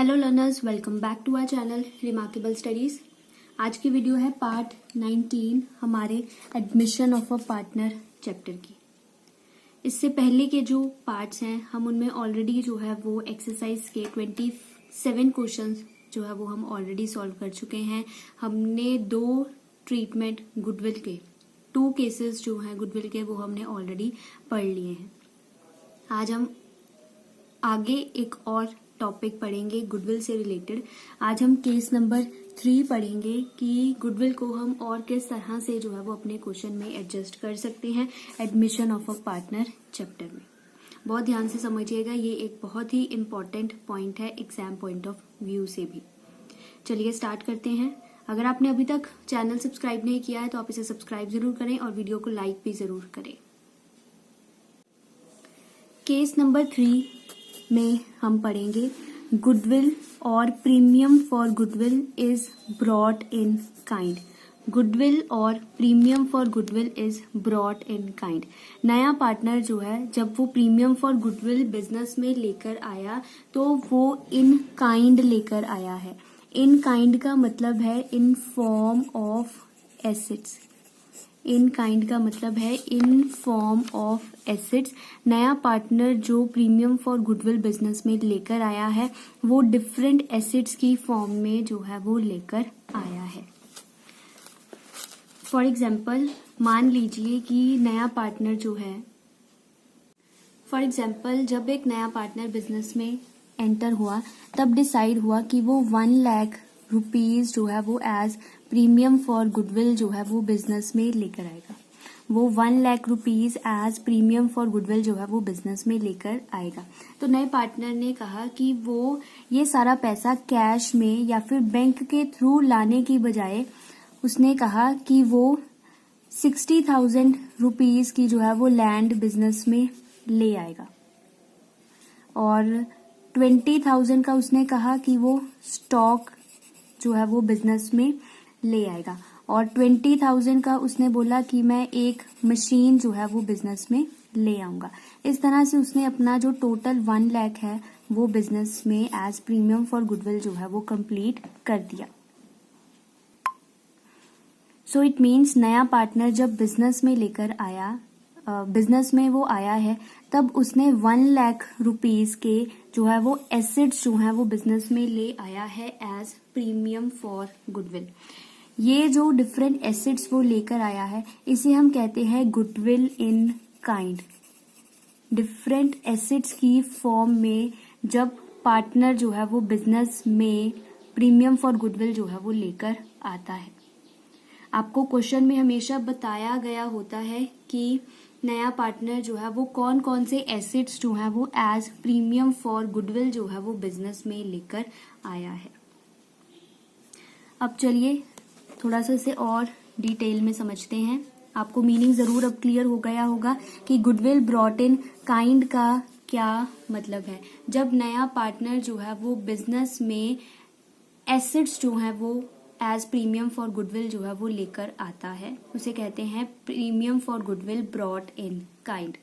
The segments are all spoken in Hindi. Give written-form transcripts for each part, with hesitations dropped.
Hello learners, welcome back to our channel remarkable studies. आज की वीडियो है पार्ट 19 हमारे admission of a partner chapter की। इससे पहले के जो पार्ट्स हैं हम उनमें ऑलरेडी जो है वो एक्सरसाइज के 27 क्वेश्चंस जो है वो हम ऑलरेडी सॉल्व कर चुके हैं। हमने 2 ट्रीटमेंट गुडविल के 2 केसेस जो हैं गुडविल के वो हमने ऑलरेडी पढ़ लिए हैं। आज हम आगे एक और टॉपिक पढ़ेंगे गुडविल से रिलेटेड। आज हम केस नंबर 3 पढ़ेंगे कि गुडविल को हम और किस तरह से जो है वो अपने क्वेश्चन में एडजस्ट कर सकते हैं admission of a partner chapter में। बहुत ध्यान से समझिएगा, ये एक बहुत ही इंपॉर्टेंट पॉइंट है एग्जाम पॉइंट ऑफ व्यू से भी। चलिए स्टार्ट करते हैं। अगर आपने अभी तक चैनल सब्सक्राइब नहीं किया है तो आप इसे सब्सक्राइब जरूर करें और वीडियो को लाइक भी जरूर करें। केस नंबर 3 में हम पढ़ेंगे गुडविल और premium for goodwill is brought in kind. Goodwill और premium for goodwill is brought in kind. नया पार्टनर जो है जब वो प्रीमियम फॉर गुडविल बिजनेस में लेकर आया तो वो इन काइंड लेकर आया है। इन काइंड का मतलब है in form of assets. In kind का मतलब है इन फॉर्म ऑफ एसेट्स। नया पार्टनर जो प्रीमियम फॉर गुडविल बिजनेस में लेकर आया है वो डिफरेंट एसेट्स की फॉर्म में जो है वो लेकर आया है। फॉर एग्जाम्पल मान लीजिए कि नया पार्टनर जो है जब एक नया पार्टनर बिजनेस में एंटर हुआ तब डिसाइड हुआ कि वो 1 लाख रुपीज जो है वो एज प्रीमियम फॉर गुडविल जो है वो बिजनेस में लेकर आएगा। वो 1 lakh rupees as premium for goodwill जो है वो बिजनेस में लेकर आएगा। तो नए पार्टनर ने कहा कि वो ये सारा पैसा कैश में या फिर बैंक के थ्रू लाने की बजाय उसने कहा कि वो 60,000 रुपीज की जो है वो लैंड बिजनेस में ले आएगा और 20,000 का उसने कहा कि वो स्टॉक जो है वो बिजनेस में ले आएगा और 20,000 का उसने बोला कि मैं एक मशीन जो है वो बिजनेस में ले आऊंगा। इस तरह से उसने अपना जो टोटल 1 लाख है वो बिजनेस में एज प्रीमियम फॉर गुडविल जो है वो कंप्लीट कर दिया। सो इट मीन्स नया पार्टनर जब बिजनेस में लेकर आया बिजनेस में वो आया है तब उसने 1 लाख रुपीज के जो है वो एसेट्स जो है वो बिजनेस में ले आया है एज प्रीमियम फॉर गुडविल। ये जो डिफरेंट एसेट्स वो लेकर आया है इसे हम कहते हैं goodwill in kind. Different assets की फॉर्म में जब पार्टनर जो है वो बिजनेस में प्रीमियम फॉर गुडविल जो है वो लेकर आता है। आपको क्वेश्चन में हमेशा बताया गया होता है कि नया पार्टनर जो है वो कौन कौन से एसेट्स जो है वो एज प्रीमियम फॉर गुडविल जो है वो बिजनेस में लेकर आया है। अब चलिए थोड़ा सा इसे और डिटेल में समझते हैं। आपको मीनिंग जरूर अब क्लियर हो गया होगा कि गुडविल ब्रॉट इन काइंड का क्या मतलब है। जब नया पार्टनर जो है वो बिजनेस में एसेट्स जो है वो एज प्रीमियम फॉर गुडविल जो है वो लेकर आता है उसे कहते हैं premium for goodwill brought in kind.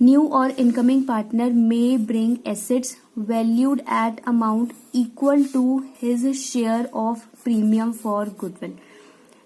New और incoming partner may bring assets valued at amount equal to his share of premium for goodwill.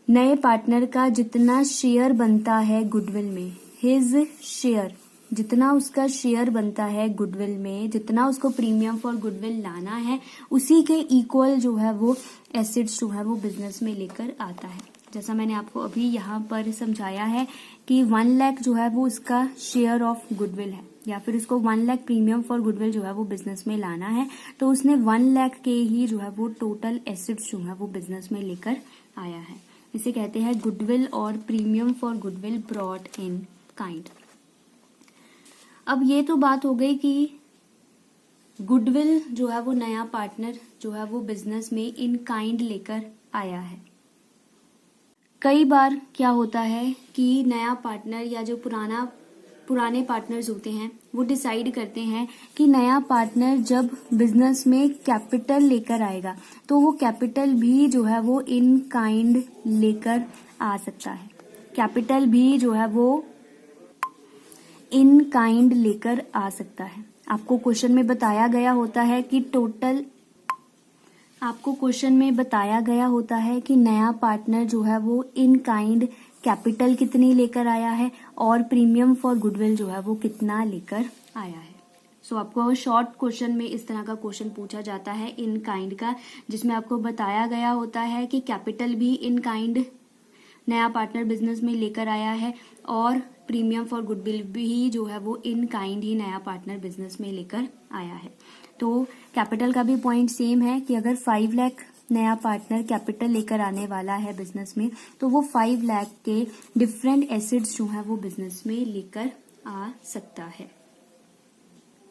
नए पार्टनर का जितना शेयर बनता है गुडविल में, हिज शेयर जितना उसका शेयर बनता है गुडविल में, जितना उसको प्रीमियम फॉर गुडविल लाना है उसी के इक्वल जो है वो एसेट्स जो है वो बिजनेस में लेकर आता है। जैसा मैंने आपको अभी यहाँ पर समझाया है कि 1 लाख जो है वो उसका शेयर ऑफ गुडविल है या फिर उसको 1 लाख प्रीमियम फॉर गुडविल जो है वो बिजनेस में लाना है तो उसने 1 लाख के ही जो है वो टोटल एसेट्स जो है वो बिजनेस में लेकर आया है। इसे कहते हैं गुडविल और premium for goodwill brought in kind. अब ये तो बात हो गई कि गुडविल जो है वो नया पार्टनर जो है वो बिजनेस में इन काइंड लेकर आया है। कई बार क्या होता है कि नया पार्टनर या जो पुराने पार्टनर्स होते हैं वो डिसाइड करते हैं कि नया पार्टनर जब बिजनेस में कैपिटल लेकर आएगा तो वो कैपिटल भी जो है वो इन काइंड लेकर आ सकता है। कैपिटल भी जो है वो इन काइंड लेकर आ सकता है। आपको क्वेश्चन में बताया गया होता है कि नया पार्टनर जो है वो इन काइंड कैपिटल कितनी लेकर आया है और प्रीमियम फॉर गुडविल जो है वो कितना लेकर आया है। सो आपको शॉर्ट क्वेश्चन में इस तरह का क्वेश्चन पूछा जाता है इन काइंड का, जिसमें आपको बताया गया होता है कि कैपिटल भी इन काइंड नया पार्टनर बिजनेस में लेकर आया है और प्रीमियम फॉर गुडविल भी जो है वो इन काइंड ही नया पार्टनर बिजनेस में लेकर आया है। तो कैपिटल का भी पॉइंट सेम है कि अगर 5 लाख नया पार्टनर कैपिटल लेकर आने वाला है बिजनेस में, तो वो 5 लाख के डिफरेंट एसेट्स जो है वो बिजनेस में लेकर आ सकता है।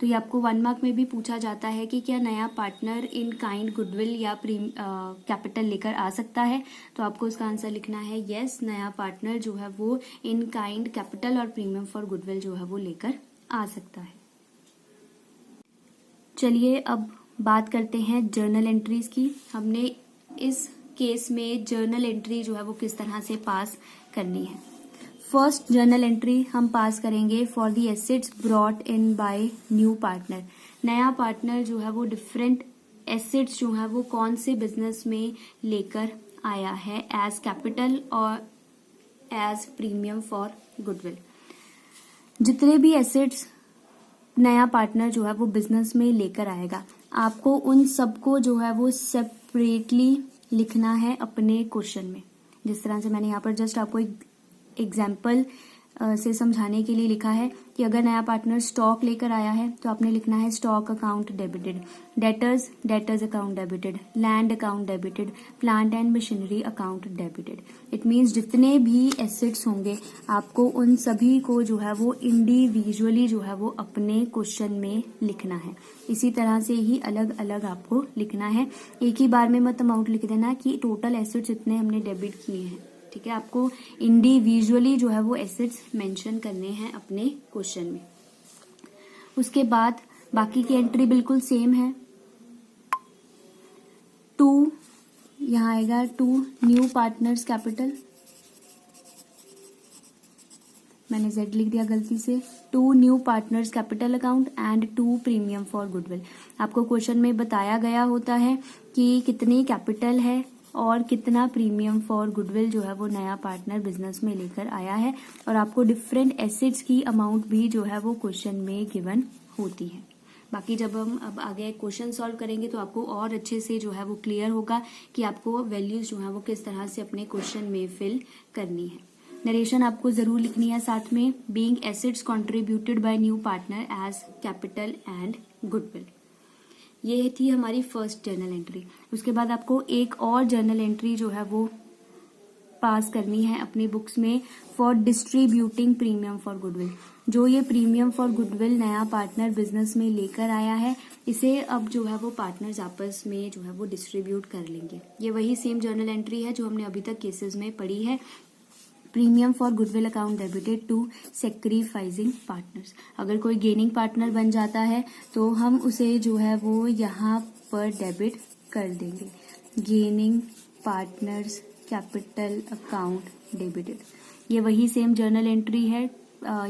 तो ये आपको 1 मार्क में भी पूछा जाता है कि क्या नया पार्टनर इन काइंड गुडविल या कैपिटल लेकर आ सकता है। तो आपको उसका आंसर लिखना है यस, नया पार्टनर जो है वो इन काइंड कैपिटल और प्रीमियम फॉर गुडविल जो है वो लेकर आ सकता है। चलिए अब बात करते हैं जर्नल एंट्रीज की। हमने इस केस में जर्नल एंट्री जो है वो किस तरह से पास करनी है। फर्स्ट जर्नल एंट्री हम पास करेंगे for the assets brought in by new partner. नया पार्टनर जो है वो डिफरेंट एसेट्स जो है वो कौन से बिजनेस में लेकर आया है एज कैपिटल और एज प्रीमियम फॉर गुडविल। जितने भी एसेट्स नया पार्टनर जो है वो बिजनेस में लेकर आएगा, आपको उन सबको जो है वो सेपरेटली लिखना है अपने क्वेश्चन में। जिस तरह से मैंने यहाँ पर जस्ट आपको एक एग्जाम्पल से समझाने के लिए लिखा है कि अगर नया पार्टनर स्टॉक लेकर आया है तो आपने लिखना है stock account debited, debtors account debited, land account debited, plant and machinery account debited. It means जितने भी एसेट्स होंगे आपको उन सभी को जो है वो इंडिविजुअली जो है वो अपने क्वेश्चन में लिखना है। इसी तरह से ही अलग अलग आपको लिखना है, एक ही बार में मत अमाउंट लिख देना कि टोटल एसेट्स इतने हमने डेबिट किए हैं। ठीक है, आपको इंडिविजुअली जो है वो एसेट्स मेंशन करने हैं अपने क्वेश्चन में। उसके बाद बाकी की एंट्री बिल्कुल सेम है। 2 यहाँ आएगा 2 न्यू पार्टनर्स कैपिटल, मैंने Z लिख दिया गलती से। 2 new partners capital account and 2 premium for goodwill. आपको क्वेश्चन में बताया गया होता है कि कितनी कैपिटल है और कितना प्रीमियम फॉर गुडविल जो है वो नया पार्टनर बिजनेस में लेकर आया है, और आपको डिफरेंट एसेट्स की अमाउंट भी जो है वो क्वेश्चन में गिवन होती है। बाकी जब हम अब आगे क्वेश्चन सॉल्व करेंगे तो आपको और अच्छे से जो है वो क्लियर होगा कि आपको वैल्यूज जो है वो किस तरह से अपने क्वेश्चन में फिल करनी है। नरेशन आपको जरूर लिखनी है साथ में, being assets contributed by new partner as capital and goodwill. ये थी हमारी फर्स्ट जर्नल एंट्री। उसके बाद आपको एक और जर्नल एंट्री जो है वो पास करनी है अपनी बुक्स में for distributing premium for goodwill. जो ये प्रीमियम फॉर गुडविल नया पार्टनर बिजनेस में लेकर आया है, इसे अब जो है वो पार्टनर्स आपस में जो है वो डिस्ट्रीब्यूट कर लेंगे। ये वही सेम जर्नल एंट्री है जो हमने अभी तक केसेस में पढ़ी है। Premium for goodwill account debited to sacrificing partners. अगर कोई गेनिंग पार्टनर बन जाता है तो हम उसे जो है वो यहाँ पर डेबिट कर देंगे। Gaining partners capital account debited, ये वही सेम जर्नल एंट्री है।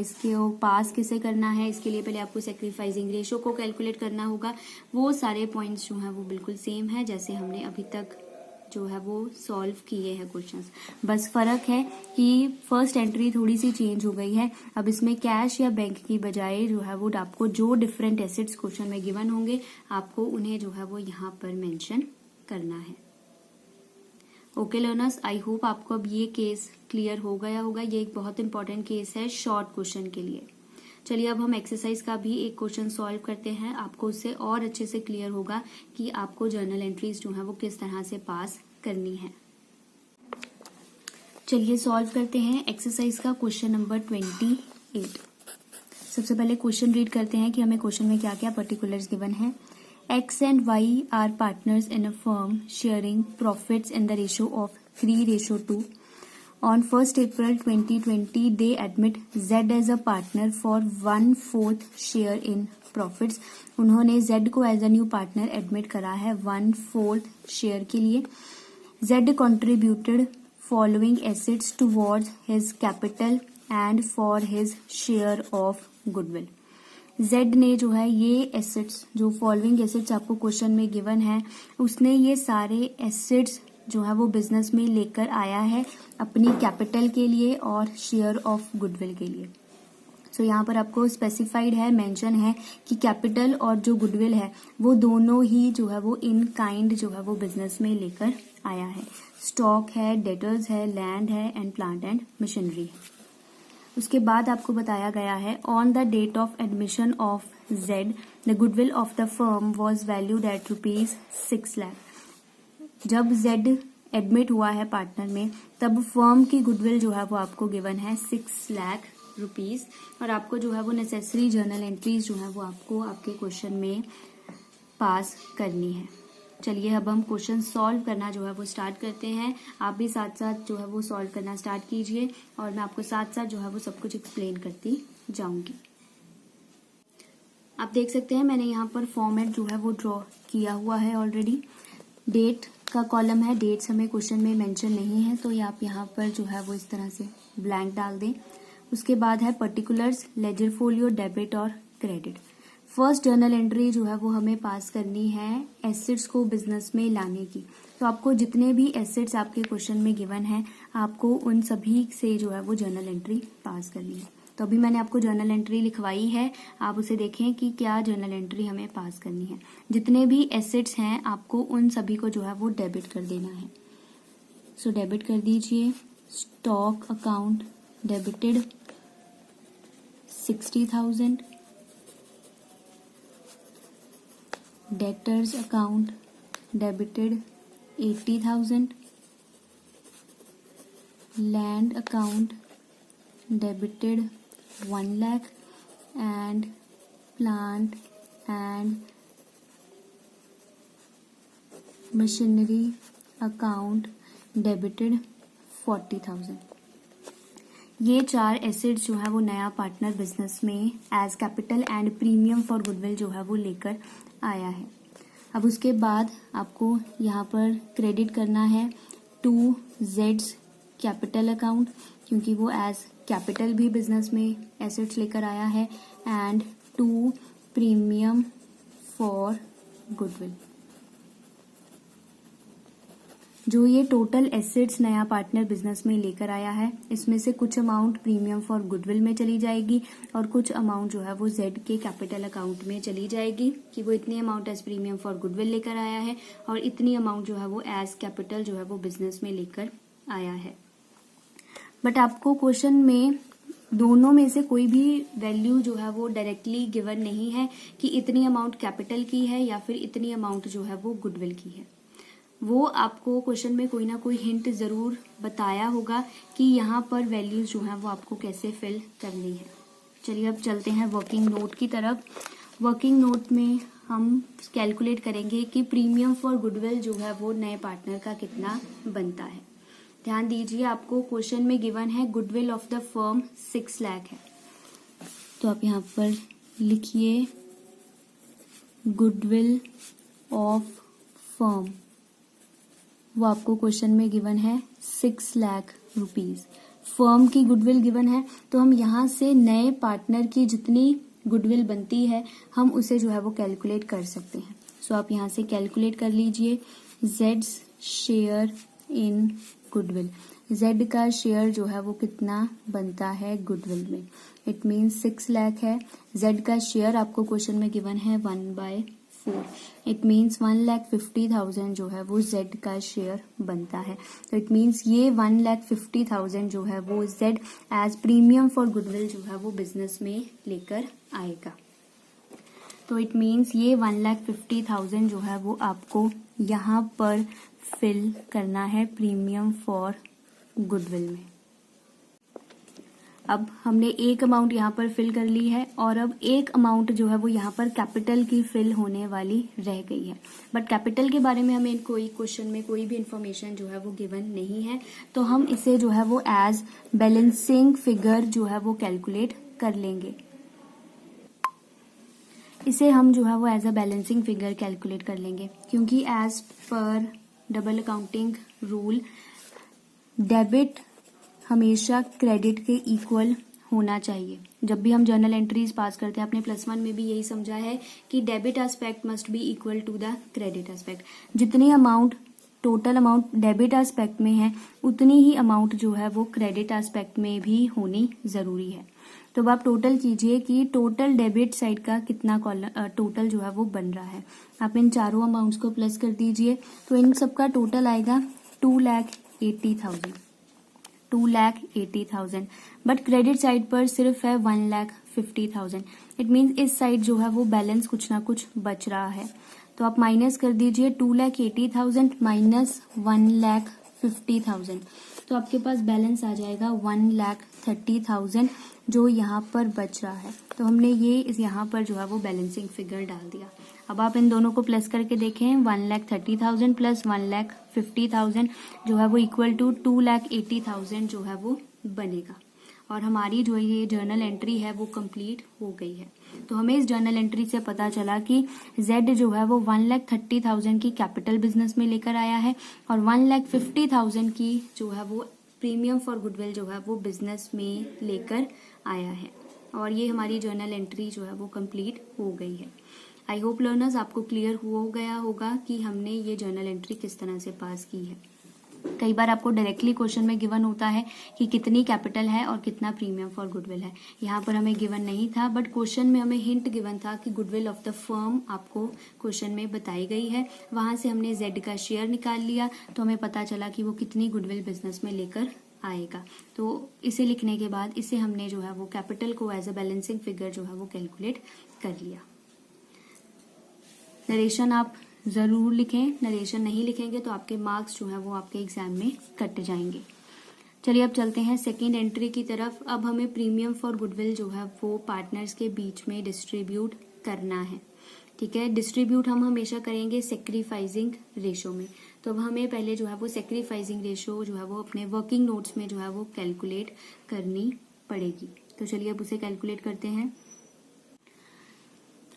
इसके पास किसे करना है, इसके लिए पहले आपको सेक्रीफाइसिंग रेशो को कैलकुलेट करना होगा। वो सारे पॉइंट्स जो हैं वो बिल्कुल सेम है जैसे हमने अभी तक जो है वो सॉल्व किए हैं क्वेश्चंस। बस फर्क है कि फर्स्ट एंट्री थोड़ी सी चेंज हो गई है। अब इसमें कैश या बैंक की बजाय जो है वो आपको जो डिफरेंट एसेट्स क्वेश्चन में गिवन होंगे आपको उन्हें जो है वो यहाँ पर मेंशन करना है। ओके लर्नर्स, आई होप आपको अब ये केस क्लियर हो गया होगा। ये एक बहुत इंपॉर्टेंट केस है शॉर्ट क्वेश्चन के लिए। चलिए अब हम एक्सरसाइज का भी एक क्वेश्चन सॉल्व करते हैं। आपको उससे और अच्छे से क्लियर होगा कि आपको जर्नल एंट्रीज जो है वो किस तरह से पास करनी है। चलिए सॉल्व करते हैं एक्सरसाइज का क्वेश्चन नंबर 28। सबसे पहले क्वेश्चन रीड करते हैं कि हमें क्वेश्चन में क्या क्या पर्टिकुलर्स गिवन है। X and Y are partners in a firm sharing profits in the ratio of 3:2. On 1st April 2020, they admit Z as a partner for 1/4 share in profits. उन्होंने Z को as a new partner admit करा है 1/4 शेयर के लिए। Z contributed following assets towards his capital and for his share of goodwill. Z ने जो है ये एसेट्स, जो फॉलोइंग एसेट्स आपको क्वेश्चन में गिवन है, उसने ये सारे एसेट्स जो है वो बिजनेस में लेकर आया है अपनी कैपिटल के लिए और शेयर ऑफ गुडविल के लिए। सो यहाँ पर आपको स्पेसिफाइड है, मेंशन है कि कैपिटल और जो गुडविल है वो दोनों ही जो है वो इन काइंड जो है वो बिजनेस में लेकर आया है। स्टॉक है, डेटर्स है, लैंड है एंड प्लांट एंड मशीनरी है। उसके बाद आपको बताया गया है on the date of admission of Z the goodwill of the firm was valued at ₹6 lakh. जब जेड एडमिट हुआ है पार्टनर में, तब फर्म की गुडविल जो है वो आपको गिवन है ₹6 लाख और आपको जो है वो नेसेसरी जर्नल एंट्रीज जो है वो आपको आपके क्वेश्चन में पास करनी है। चलिए अब हम क्वेश्चन सॉल्व करना जो है वो स्टार्ट करते हैं। आप भी साथ साथ जो है वो सॉल्व करना स्टार्ट कीजिए और मैं आपको साथ साथ जो है वो सब कुछ एक्सप्लेन करती जाऊंगी। आप देख सकते हैं मैंने यहाँ पर फॉर्मेट जो है वो ड्रॉ किया हुआ है ऑलरेडी। डेट का कॉलम है, डेट्स हमें क्वेश्चन में मेंशन नहीं है तो ये आप यहाँ पर जो है वो इस तरह से ब्लैंक डाल दें। उसके बाद है पर्टिकुलर्स, लेजर फोलियो, डेबिट और क्रेडिट। फर्स्ट जर्नल एंट्री जो है वो हमें पास करनी है एसेट्स को बिजनेस में लाने की। तो आपको जितने भी एसेट्स आपके क्वेश्चन में गिवन है आपको उन सभी से जो है वो जर्नल एंट्री पास करनी है। तो अभी मैंने आपको जर्नल एंट्री लिखवाई है, आप उसे देखें कि क्या जर्नल एंट्री हमें पास करनी है। जितने भी एसेट्स हैं आपको उन सभी को जो है वो डेबिट कर देना है। सो डेबिट कर दीजिए। Stock account debited 60,000, debtors account debited 80,000, land account debited 1 lakh and plant and machinery account debited 40,000। ये 4 एसेट्स जो है वो नया पार्टनर बिजनेस में as capital and premium for goodwill जो है वो लेकर आया है। अब उसके बाद आपको यहाँ पर क्रेडिट करना है टू जेड्स कैपिटल अकाउंट, क्योंकि वो एज कैपिटल भी बिजनेस में एसेट्स लेकर आया है, and to premium for goodwill. जो ये टोटल एसेट्स नया पार्टनर बिजनेस में लेकर आया है इसमें से कुछ अमाउंट प्रीमियम फॉर गुडविल में चली जाएगी और कुछ अमाउंट जो है वो जेड के कैपिटल अकाउंट में चली जाएगी कि वो इतनी amount as premium for goodwill लेकर आया है और इतनी अमाउंट जो है वो एज कैपिटल जो है वो बिजनेस में लेकर आया है। बट आपको क्वेश्चन में दोनों में से कोई भी वैल्यू जो है वो डायरेक्टली गिवन नहीं है कि इतनी अमाउंट कैपिटल की है या फिर इतनी अमाउंट जो है वो गुडविल की है। वो आपको क्वेश्चन में कोई ना कोई हिंट जरूर बताया होगा कि यहाँ पर वैल्यूज जो है वो आपको कैसे फिल करनी है। चलिए अब चलते हैं वर्किंग नोट की तरफ। वर्किंग नोट में हम कैलकुलेट करेंगे कि प्रीमियम फॉर गुडविल जो है वो नए पार्टनर का कितना बनता है। ध्यान दीजिए आपको क्वेश्चन में गिवन है goodwill of the firm 6 lakh है, तो आप यहाँ पर लिखिए गुडविल ऑफ फर्म, वो आपको क्वेश्चन में गिवन है 6 लाख रुपीज। फर्म की गुडविल गिवन है तो हम यहाँ से नए पार्टनर की जितनी गुडविल बनती है हम उसे जो है वो कैलकुलेट कर सकते हैं। सो आप यहाँ से कैलकुलेट कर लीजिए Jades share in goodwill. Z का शेयर जो है वो कितना बनता है गुडविल में, इट मीन्स 6 लाख है। जेड का शेयर आपको क्वेश्चन में गिवन है 1/4, इट मीन्स 1,50,000 जो है वो जेड का शेयर बनता है। तो इट मीन्स ये 1,50,000 जो है वो Z as premium for goodwill जो है वो बिजनेस में लेकर आएगा। तो इट मीन्स ये 1,50,000 जो है वो आपको यहाँ पर फिल करना है प्रीमियम फॉर गुडविल में। अब हमने एक अमाउंट यहाँ पर फिल कर ली है और अब एक अमाउंट जो है वो यहाँ पर कैपिटल की फिल होने वाली रह गई है। बट कैपिटल के बारे में हमें कोई क्वेश्चन में कोई भी इंफॉर्मेशन जो है वो गिवन नहीं है, तो हम इसे जो है वो एज बैलेंसिंग फिगर जो है वो कैलकुलेट कर लेंगे। इसे हम जो है वो as a balancing figure calculate कर लेंगे, क्योंकि एज पर डबल अकाउंटिंग रूल डेबिट हमेशा क्रेडिट के इक्वल होना चाहिए। जब भी हम जर्नल एंट्रीज पास करते हैं, आपने +1 में भी यही समझा है कि debit aspect must be equal to the credit aspect. जितनी amount total amount debit aspect में है, उतनी ही अमाउंट जो है वो क्रेडिट एस्पेक्ट में भी होनी जरूरी है। तो अब आप टोटल कीजिए कि टोटल डेबिट साइड का कितना टोटल जो है वो बन रहा है। आप इन चारों अमाउंट्स को प्लस कर दीजिए, तो इन सबका टोटल आएगा 2,80,000। 2,80,000। बट क्रेडिट साइड पर सिर्फ है 1,50,000। इट मीन्स इस साइड जो है वो बैलेंस कुछ ना कुछ बच रहा है। तो आप माइनस कर दीजिए 2,80,000 माइनस 1,50,000, तो आपके पास बैलेंस आ जाएगा 1,30,000 जो यहाँ पर बच रहा है। तो हमने ये यहाँ पर जो है वो बैलेंसिंग फिगर डाल दिया। अब आप इन दोनों को प्लस करके देखें, 1,30,000 प्लस 1,50,000 जो है वो इक्वल टू 2,80,000 जो है वो बनेगा। और हमारी जो ये जर्नल एंट्री है वो कंप्लीट हो गई है। तो हमें इस जर्नल एंट्री से पता चला कि Z जो है वो 1,30,000 की कैपिटल बिजनेस में लेकर आया है और 1,50,000 की जो है वो प्रीमियम फॉर गुडविल जो है वो बिजनेस में लेकर आया है। और ये हमारी जर्नल एंट्री जो है वो कंप्लीट हो गई है। आई होप लर्नर्स आपको क्लियर हो गया होगा कि हमने ये जर्नल एंट्री किस तरह से पास की है। कई बार आपको डायरेक्टली क्वेश्चन में गिवन होता है कि कितनी कैपिटल है और कितना प्रीमियम फॉर गुडविल है। यहाँ पर हमें गिवन नहीं था, बट क्वेश्चन में हमें हिंट गिवन था कि गुडविल ऑफ द फर्म आपको क्वेश्चन में बताई गई है। वहां से हमने Z का शेयर निकाल लिया, तो हमें पता चला कि वो कितनी गुडविल बिजनेस में लेकर आएगा। तो इसे लिखने के बाद इसे हमने जो है वो कैपिटल को एज अ बैलेंसिंग फिगर जो है वो कैलकुलेट कर लिया। नरेशन आप जरूर लिखें, नरेशन नहीं लिखेंगे तो आपके मार्क्स जो है वो आपके एग्जाम में कट जाएंगे। चलिए अब चलते हैं सेकेंड एंट्री की तरफ। अब हमें प्रीमियम फॉर गुडविल जो है वो पार्टनर्स के बीच में डिस्ट्रीब्यूट करना है। ठीक है, डिस्ट्रीब्यूट हम हमेशा करेंगे सेक्रीफाइसिंग रेशो में। तो अब हमें पहले जो है वो सेक्रीफाइसिंग रेशो जो है वो अपने वर्किंग नोट्स में जो है वो कैलकुलेट करनी पड़ेगी। तो चलिए अब उसे कैलकुलेट करते हैं।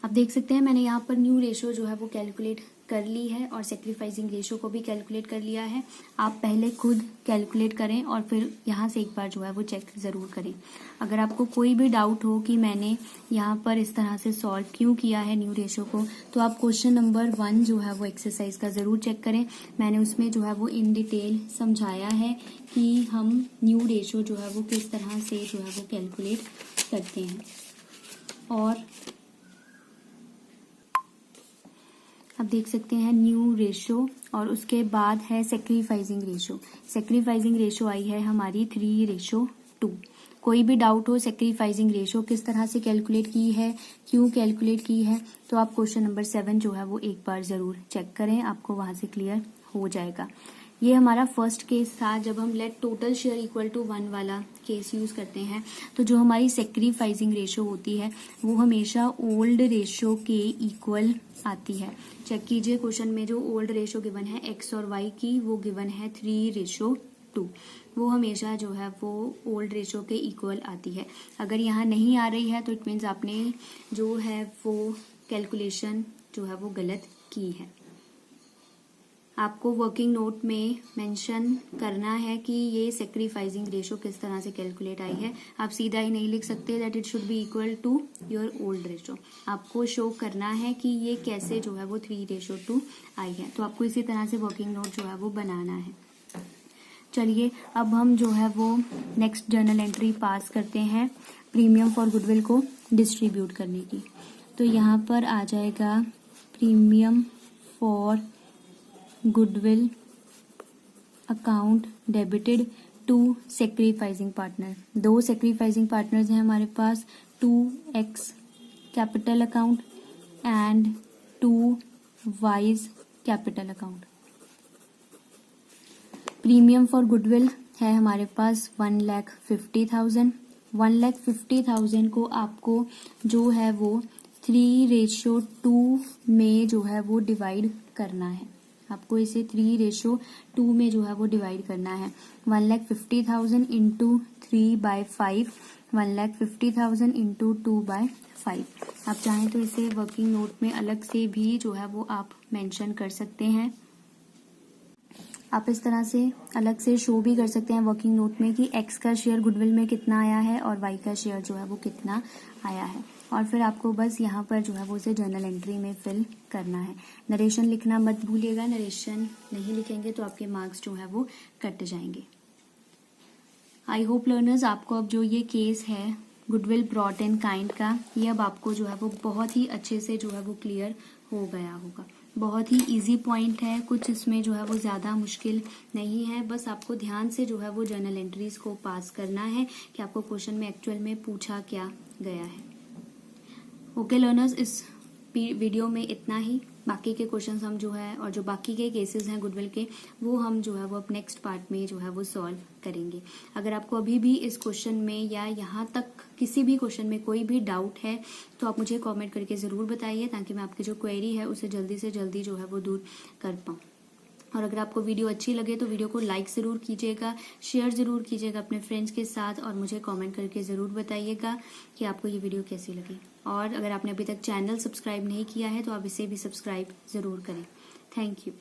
आप देख सकते हैं मैंने यहाँ पर न्यू रेशो जो है वो कैलकुलेट कर ली है और सेक्रीफाइसिंग रेशो को भी कैलकुलेट कर लिया है। आप पहले खुद कैलकुलेट करें और फिर यहाँ से एक बार जो है वो चेक ज़रूर करें। अगर आपको कोई भी डाउट हो कि मैंने यहाँ पर इस तरह से सॉल्व क्यों किया है न्यू रेशो को, तो आप क्वेश्चन नंबर 1 जो है वो एक्सरसाइज का ज़रूर चेक करें। मैंने उसमें जो है वो इन डिटेल समझाया है कि हम न्यू रेशो जो है वो किस तरह से जो है वो कैलकुलेट करते हैं। और आप देख सकते हैं न्यू रेशो और उसके बाद है सेक्रीफाइसिंग रेशो। सेक्रीफाइसिंग रेशो आई है हमारी 3:2। कोई भी डाउट हो सेक्रीफाइसिंग रेशो किस तरह से कैलकुलेट की है, क्यों कैलकुलेट की है, तो आप क्वेश्चन नंबर 7 जो है वो एक बार जरूर चेक करें, आपको वहां से क्लियर हो जाएगा। ये हमारा फर्स्ट केस था जब हम let total share equal to 1 वाला केस यूज करते हैं। तो जो हमारी सेक्रीफाइसिंग रेशो होती है वो हमेशा ओल्ड रेशो के इक्वल आती है। चेक कीजिए क्वेश्चन में जो ओल्ड रेशो गिवन है x और y की, वो गिवन है 3:2। वो हमेशा जो है वो ओल्ड रेशो के इक्वल आती है। अगर यहाँ नहीं आ रही है तो इट मीन्स आपने जो है वो कैलकुलेशन जो है वो गलत की है। आपको वर्किंग नोट में मेंशन करना है कि ये सेक्रीफाइसिंग रेशो किस तरह से कैलकुलेट आई है। आप सीधा ही नहीं लिख सकते that it should be equal to your old ratio. आपको शो करना है कि ये कैसे जो है वो 3:2 आई है। तो आपको इसी तरह से वर्किंग नोट जो है वो बनाना है। चलिए अब हम जो है वो नेक्स्ट जर्नल एंट्री पास करते हैं प्रीमियम फॉर गुडविल को डिस्ट्रीब्यूट करने की। तो यहाँ पर आ जाएगा premium for goodwill account debited to sacrificing partner. 2 sacrificing partners हैं हमारे पास, 2x capital account and 2y capital account. Premium for goodwill है हमारे पास 1,50,000। 1,50,000 को आपको जो है वो 3:2 में जो है वो डिवाइड करना है। आपको इसे 3:2 में जो है वो डिवाइड करना है। 1,50,000 इंटू 3/5, 1,50,000 इंटू 2/5। आप चाहें तो इसे वर्किंग नोट में अलग से भी जो है वो आप मेंशन कर सकते हैं। आप इस तरह से अलग से शो भी कर सकते हैं वर्किंग नोट में कि एक्स का शेयर गुडविल में कितना आया है और वाई का शेयर जो है वो कितना आया है, और फिर आपको बस यहाँ पर जो है वो उसे जर्नल एंट्री में फिल करना है। नरेशन लिखना मत भूलिएगा, नरेशन नहीं लिखेंगे तो आपके मार्क्स जो है वो कट जाएंगे। आई होप लर्नर्स आपको अब जो ये केस है गुडविल ब्रॉट इन काइंड का, ये अब आपको जो है वो बहुत ही अच्छे से जो है वो क्लियर हो गया होगा। बहुत ही इजी पॉइंट है, कुछ इसमें जो है वो ज़्यादा मुश्किल नहीं है, बस आपको ध्यान से जो है वो जर्नल एंट्रीज को पास करना है कि आपको क्वेश्चन में एक्चुअल में पूछा क्या गया है। ओके लर्नर्स, इस वीडियो में इतना ही। बाकी के क्वेश्चंस हम जो है और जो बाकी के केसेस हैं गुडविल के, वो हम जो है वो अब नेक्स्ट पार्ट में जो है वो सॉल्व करेंगे। अगर आपको अभी भी इस क्वेश्चन में या यहाँ तक किसी भी क्वेश्चन में कोई भी डाउट है तो आप मुझे कमेंट करके ज़रूर बताइए, ताकि मैं आपकी जो क्वेरी है उसे जल्दी से जल्दी जो है वो दूर कर पाऊँ। और अगर आपको वीडियो अच्छी लगे तो वीडियो को लाइक ज़रूर कीजिएगा, शेयर ज़रूर कीजिएगा अपने फ्रेंड्स के साथ, और मुझे कमेंट करके ज़रूर बताइएगा कि आपको ये वीडियो कैसी लगी। और अगर आपने अभी तक चैनल सब्सक्राइब नहीं किया है तो आप इसे भी सब्सक्राइब ज़रूर करें। Thank you.